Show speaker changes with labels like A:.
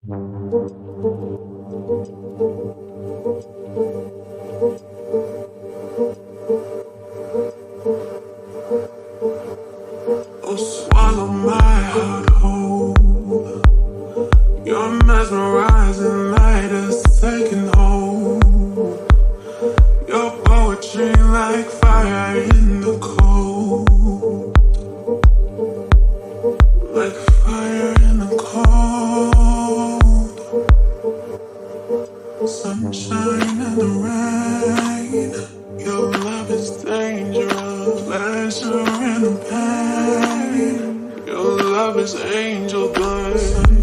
A: Oh, swallow my heart whole. Your mesmerizing light is taking hold. Your poetry like fire in the cold. Like fire in the cold. Sunshine and the rain. Your love is dangerous. Pleasure and pain. Your love is angel blood.